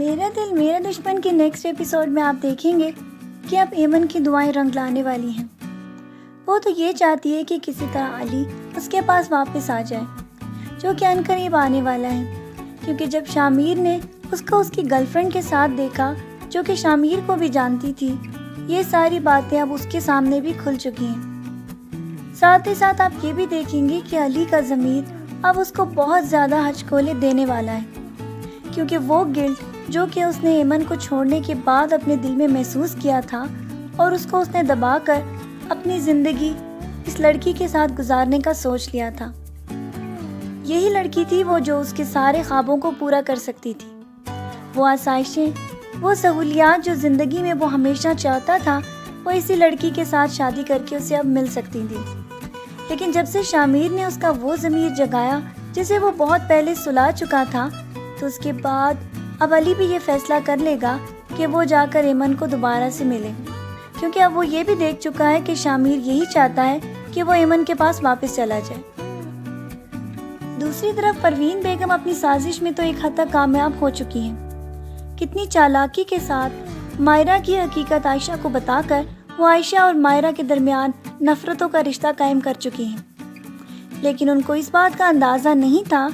میرا دل میرا دشمن کے نیکسٹ ایپیسوڈ میں آپ دیکھیں گے کہ اب ایمن کی دعائیں رنگ لانے والی ہیں۔ وہ تو یہ چاہتی ہے کہ کسی طرح علی اس کے پاس واپس آ جائے، جو کہ عنقریب آنے والا ہے، کیونکہ جب شامیر نے اس کو اس کی گرل فرینڈ کے ساتھ دیکھا، جو کہ شامیر کو بھی جانتی تھی، یہ ساری باتیں اب اس کے سامنے بھی کھل چکی ہیں۔ ساتھ ہی ساتھ آپ یہ بھی دیکھیں گے کہ علی کا ضمیر اب اس کو بہت زیادہ ہچکولے دینے والا ہے، کیونکہ وہ گلٹ جو کہ اس نے ایمن کو چھوڑنے کے بعد اپنے دل میں محسوس کیا تھا اور اس کو اس نے دبا کر اپنی زندگی اس لڑکی کے ساتھ گزارنے کا سوچ لیا تھا۔ یہی لڑکی تھی وہ جو اس کے سارے خوابوں کو پورا کر سکتی تھی۔ وہ آسائشیں، وہ سہولیات جو زندگی میں وہ ہمیشہ چاہتا تھا، وہ اسی لڑکی کے ساتھ شادی کر کے اسے اب مل سکتی تھی۔ لیکن جب سے شامیر نے اس کا وہ ضمیر جگایا جسے وہ بہت پہلے سلا چکا تھا، تو اس کے بعد اب علی بھی یہ فیصلہ کر لے گا کہ وہ جا کر ایمن کو دوبارہ سے ملے، کیونکہ اب وہ یہ بھی دیکھ چکا ہے کہ شامیر یہی چاہتا ہے کہ وہ ایمن کے پاس واپس چلا جائے۔ دوسری طرف پروین بیگم اپنی سازش میں تو ایک حد تک کامیاب ہو چکی ہیں۔ کتنی چالاکی کے ساتھ مائرہ کی حقیقت عائشہ کو بتا کر وہ عائشہ اور مائرہ کے درمیان نفرتوں کا رشتہ قائم کر چکی ہیں، لیکن ان کو اس بات کا اندازہ نہیں تھا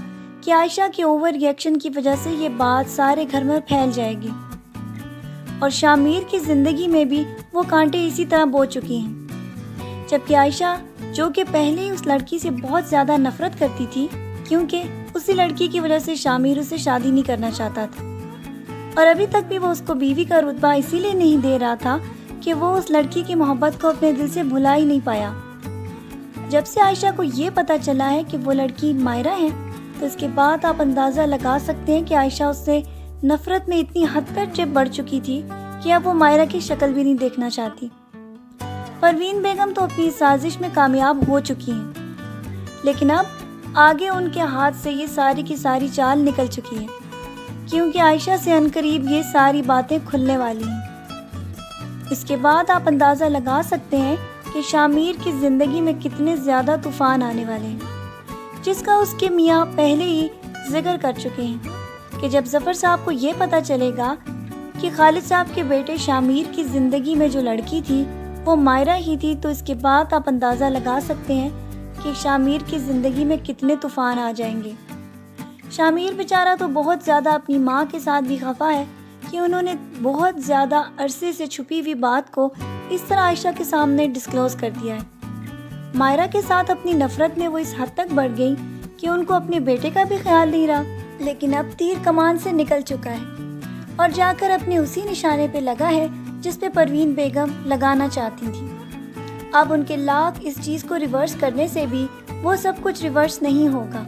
کہ عائشہ کے اوور ری ایکشن کی وجہ سے یہ بات سارے گھر میں پھیل جائے گی، اور شامیر کی زندگی میں بھی وہ کانٹے اسی طرح بو چکی ہیں۔ جبکہ عائشہ، جو کہ پہلے ہی اس لڑکی سے بہت زیادہ نفرت کرتی تھی، کیونکہ اسی لڑکی کی وجہ سے شامیر اسے شادی نہیں کرنا چاہتا تھا، اور ابھی تک بھی وہ اس کو بیوی کا رتبہ اسی لیے نہیں دے رہا تھا کہ وہ اس لڑکی کی محبت کو اپنے دل سے بھلا ہی نہیں پایا۔ جب سے عائشہ کو یہ پتا چلا ہے کہ وہ لڑکی مائرہ ہے، تو اس کے بعد آپ اندازہ لگا سکتے ہیں کہ عائشہ اس سے نفرت میں اتنی حد تک بڑھ چکی تھی کہ اب وہ مائرہ کی شکل بھی نہیں دیکھنا چاہتی۔ پروین بیگم تو اپنی سازش میں کامیاب ہو چکی ہیں، لیکن اب آگے ان کے ہاتھ سے یہ ساری کی ساری چال نکل چکی ہے، کیونکہ عائشہ سے عنقریب یہ ساری باتیں کھلنے والی ہیں۔ اس کے بعد آپ اندازہ لگا سکتے ہیں کہ شامیر کی زندگی میں کتنے زیادہ طوفان آنے والے ہیں، جس کا اس کے میاں پہلے ہی ذکر کر چکے ہیں کہ جب ظفر صاحب کو یہ پتا چلے گا کہ خالد صاحب کے بیٹے شامیر کی زندگی میں جو لڑکی تھی وہ مائرہ ہی تھی، تو اس کے بعد آپ اندازہ لگا سکتے ہیں کہ شامیر کی زندگی میں کتنے طوفان آ جائیں گے۔ شامیر بیچارہ تو بہت زیادہ اپنی ماں کے ساتھ بھی خفا ہے کہ انہوں نے بہت زیادہ عرصے سے چھپی ہوئی بات کو اس طرح عائشہ کے سامنے ڈسکلوز کر دیا ہے۔ مائرہ کے ساتھ اپنی نفرت میں وہ اس حد تک بڑھ گئی کہ ان کو اپنے بیٹے کا بھی خیال نہیں رہا، لیکن اب تیر کمان سے نکل چکا ہے اور جا کر اپنے اسی نشانے پہ لگا ہے جس پہ پروین بیگم لگانا چاہتی تھی۔ اب ان کے لاکھ اس چیز کو ریورس کرنے سے بھی وہ سب کچھ ریورس نہیں ہوگا۔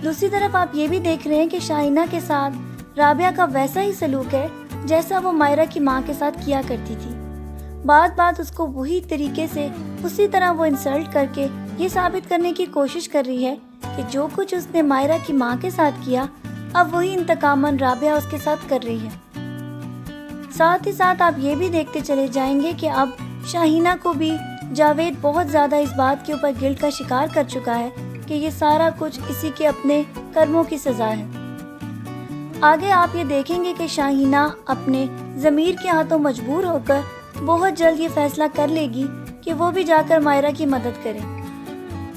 دوسری طرف آپ یہ بھی دیکھ رہے ہیں کہ شاہینہ کے ساتھ رابعہ کا ویسا ہی سلوک ہے جیسا وہ مائرہ کی ماں کے ساتھ کیا کرتی تھی۔ بات بات اس کو وہی طریقے سے اسی طرح وہ انسلٹ کر کے یہ ثابت کرنے کی کوشش کر رہی ہے کہ جو کچھ اس نے مائرہ کی ماں کے ساتھ کیا، اب وہی انتقاماً رابعہ اس کے ساتھ کر رہی ہے۔ ساتھ ہی ساتھ آپ یہ بھی دیکھتے چلے جائیں گے کہ اب شاہینہ کو بھی جاوید بہت زیادہ اس بات کے اوپر گلٹ کا شکار کر چکا ہے کہ یہ سارا کچھ اسی کے اپنے کرموں کی سزا ہے۔ آگے آپ یہ دیکھیں گے کہ شاہینہ اپنے ضمیر کے ہاتھوں مجبور ہو کر بہت جلد یہ فیصلہ کر لے گی کہ وہ بھی جا کر مائرہ کی مدد کرے،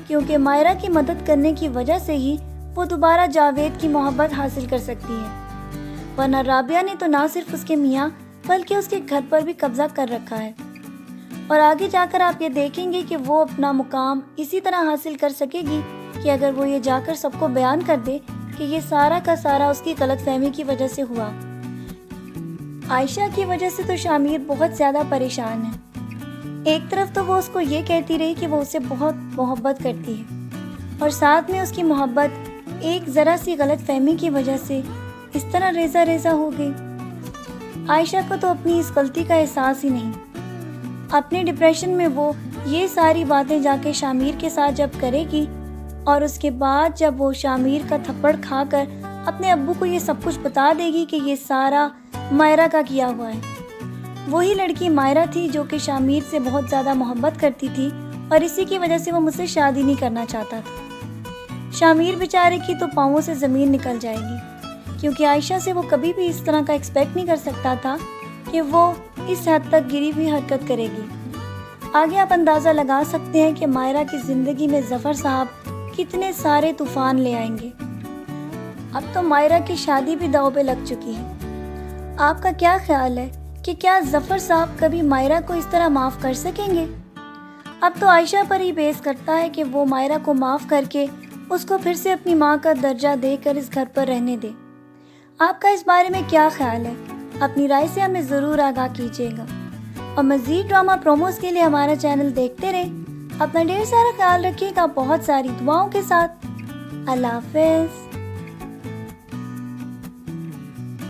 کیونکہ مائرہ کی مدد کرنے کی وجہ سے ہی وہ دوبارہ جاوید کی محبت حاصل کر سکتی ہے، ورنہ رابعہ نے تو نہ صرف اس کے میاں بلکہ اس کے گھر پر بھی قبضہ کر رکھا ہے۔ اور آگے جا کر آپ یہ دیکھیں گے کہ وہ اپنا مقام اسی طرح حاصل کر سکے گی کہ اگر وہ یہ جا کر سب کو بیان کر دے کہ یہ سارا کا سارا اس کی غلط فہمی کی وجہ سے ہوا۔ عائشہ کی وجہ سے تو شامیر بہت زیادہ پریشان ہے۔ ایک طرف تو وہ اس کو یہ کہتی رہی کہ وہ اسے بہت محبت کرتی ہے، اور ساتھ میں اس کی محبت ایک ذرا سی غلط فہمی کی وجہ سے اس طرح ریزہ ریزہ ہو گئی۔ عائشہ کو تو اپنی اس غلطی کا احساس ہی نہیں۔ اپنے ڈپریشن میں وہ یہ ساری باتیں جا کے شامیر کے ساتھ جب کرے گی، اور اس کے بعد جب وہ شامیر کا تھپڑ کھا کر اپنے ابو کو یہ سب کچھ بتا دے گی کہ یہ سارا مائرہ کا کیا ہوا ہے۔ وہی لڑکی مائرہ تھی جو کہ شامیر سے بہت زیادہ محبت کرتی تھی، اور اسی کی وجہ سے وہ مجھ سے شادی نہیں کرنا چاہتا تھا۔ شامیر بیچارے کی تو پاؤں سے زمین نکل جائے گی، کیونکہ عائشہ سے وہ کبھی بھی اس طرح کا ایکسپیکٹ نہیں کر سکتا تھا کہ وہ اس حد تک گری ہوئی حرکت کرے گی۔ آگے آپ اندازہ لگا سکتے ہیں کہ مائرہ کی زندگی میں ظفر صاحب کتنے سارے طوفان لے آئیں گے۔ اب تو مائرہ کی شادی بھی داؤ پہ لگ چکی ہے۔ آپ کا کیا خیال ہے کہ کیا ظفر صاحب کبھی مائرہ کو اس طرح معاف کر سکیں گے؟ اب تو عائشہ پر ہی بیس کرتا ہے کہ وہ مائرہ کو معاف کر کے اس کو پھر سے اپنی ماں کا درجہ دے کر اس گھر پر رہنے دے۔ آپ کا اس بارے میں کیا خیال ہے؟ اپنی رائے سے ہمیں ضرور آگاہ کیجیے گا، اور مزید ڈرامہ پروموز کے لیے ہمارا چینل دیکھتے رہیں۔ اپنا ڈھیر سارا خیال رکھیے گا، بہت ساری دعاؤں کے ساتھ۔ اللہ حافظ۔